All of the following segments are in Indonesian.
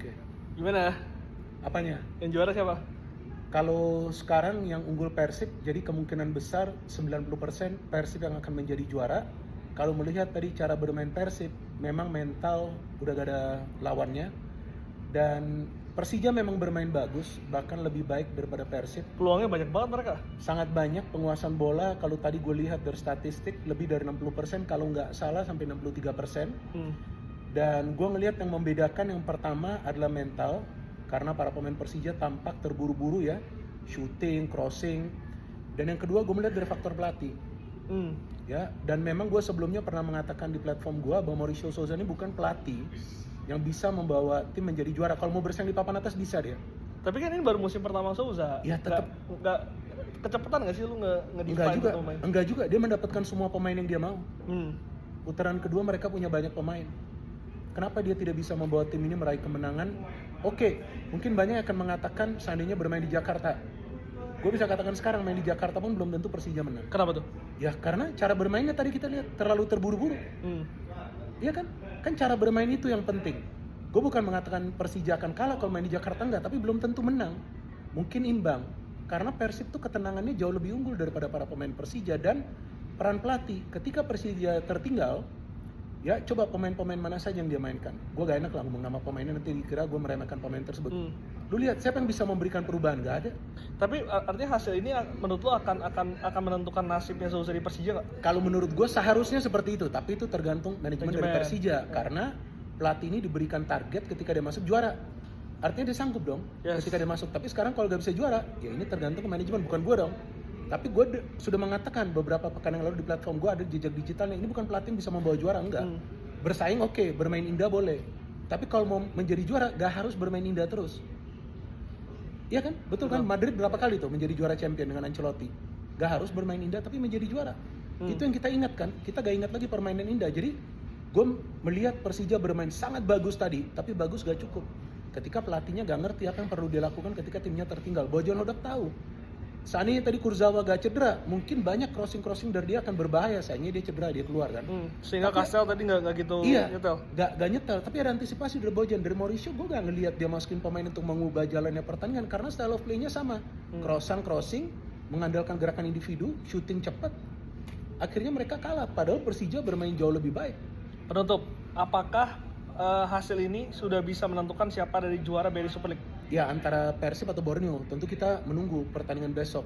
Oke. Gimana? Apanya? Yang juara siapa? Kalau sekarang yang unggul Persib, jadi kemungkinan besar 90% Persib yang akan menjadi juara. Kalau melihat tadi cara bermain Persib, memang mental udah gak ada lawannya. Dan Persija memang bermain bagus, bahkan lebih baik daripada Persib. Peluangnya banyak banget mereka. Sangat banyak penguasaan bola, kalau tadi gue lihat dari statistik, lebih dari 60%, kalau nggak salah sampai 63%. Dan gue ngelihat yang membedakan yang pertama adalah mental, karena para pemain Persija tampak terburu-buru ya, shooting, crossing. Dan yang kedua gue melihat dari faktor pelatih. Ya, dan memang gue sebelumnya pernah mengatakan di platform gue bahwa Mauricio Souza ini bukan pelatih yang bisa membawa tim menjadi juara. Kalau mau bersaing di papan atas bisa dia. Tapi kan ini baru musim pertama Souza. Ya tetap nggak kecepatan nggak sih lu enggak juga. Enggak juga, dia mendapatkan semua pemain yang dia mau. Putaran kedua mereka punya banyak pemain. Kenapa dia tidak bisa membawa tim ini meraih kemenangan? Oke, mungkin banyak akan mengatakan seandainya bermain di Jakarta. Gue bisa katakan sekarang main di Jakarta pun belum tentu Persija menang. Kenapa tuh? Ya karena cara bermainnya tadi kita lihat terlalu terburu-buru. Iya kan? Kan cara bermain itu yang penting. Gue bukan mengatakan Persija akan kalah kalau main di Jakarta, enggak, tapi belum tentu menang. Mungkin imbang. Karena Persib tuh ketenangannya jauh lebih unggul daripada para pemain Persija. Dan peran pelatih, ketika Persija tertinggal, ya coba pemain-pemain mana saja yang dia mainkan. Gue gak enak lah ngomong nama pemainnya, nanti dikira gue meremehkan pemain tersebut. Lu lihat siapa yang bisa memberikan perubahan? Gak ada. Tapi artinya hasil ini menurut lu akan menentukan nasibnya Souza di Persija nggak? Kalau menurut gue seharusnya seperti itu, tapi itu tergantung manajemen dari Persija. Karena pelatih ini diberikan target ketika dia masuk juara. Artinya dia sanggup dong ketika dia masuk. Tapi sekarang kalau gak bisa juara, ya ini tergantung ke manajemen, bukan gue dong. Tapi gue sudah mengatakan beberapa pekan yang lalu di platform gue ada jejak digitalnya. Ini bukan pelatih yang bisa membawa juara, enggak. Bersaing oke, bermain indah boleh. Tapi kalau mau menjadi juara, gak harus bermain indah terus. Iya kan? Betul kan? Madrid berapa kali tuh menjadi juara champion dengan Ancelotti? Gak harus bermain indah tapi menjadi juara. Itu yang kita ingat kan? Kita gak ingat lagi permainan indah. Jadi gue melihat Persija bermain sangat bagus tadi, tapi bagus gak cukup. Ketika pelatihnya gak ngerti apa yang perlu dilakukan ketika timnya tertinggal. Bojan Hodak tahu. Seandainya tadi Kurzawa gak cedera, mungkin banyak crossing dari dia akan berbahaya. Sayangnya dia cedera, dia keluar kan. Sehingga Kastel tadi nggak gitu nyetel. Gak nyetel, tapi ada antisipasi dari Bojan. Dari Mauricio gue gak ngelihat dia masukin pemain untuk mengubah jalannya pertandingan, karena style of play-nya sama. Crossing, mengandalkan gerakan individu, shooting cepat. Akhirnya mereka kalah, padahal Persija bermain jauh lebih baik. Penutup, apakah hasil ini sudah bisa menentukan siapa dari juara BRI Super League? Ya, antara Persib atau Borneo, tentu kita menunggu pertandingan besok.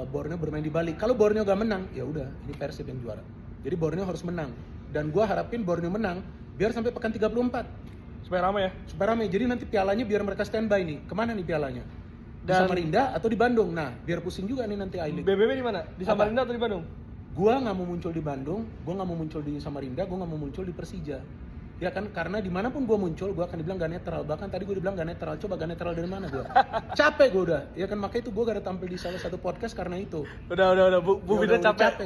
Borneo bermain di Bali. Kalau Borneo gak menang, ya udah, ini Persib yang juara. Jadi Borneo harus menang. Dan gua harapin Borneo menang biar sampai pekan 34. Supaya ramai ya? Supaya ramai. Jadi nanti pialanya biar mereka standby nih. Kemana nih pialanya? Di Samarinda atau di Bandung? Nah, biar pusing juga nih nanti I-League. BBB di mana? Di Samarinda atau di Bandung? Gua nggak mau muncul di Bandung, gua nggak mau muncul di Samarinda, gua nggak mau muncul di Persija. Ya kan, karena dimanapun gue muncul, gue akan dibilang gak netral. Bahkan tadi gue dibilang gak netral, coba gak netral dari mana gue? Capek gue udah, ya kan, makanya itu gue gak ada tampil di salah satu podcast karena itu. Udah, Bu Bina capek.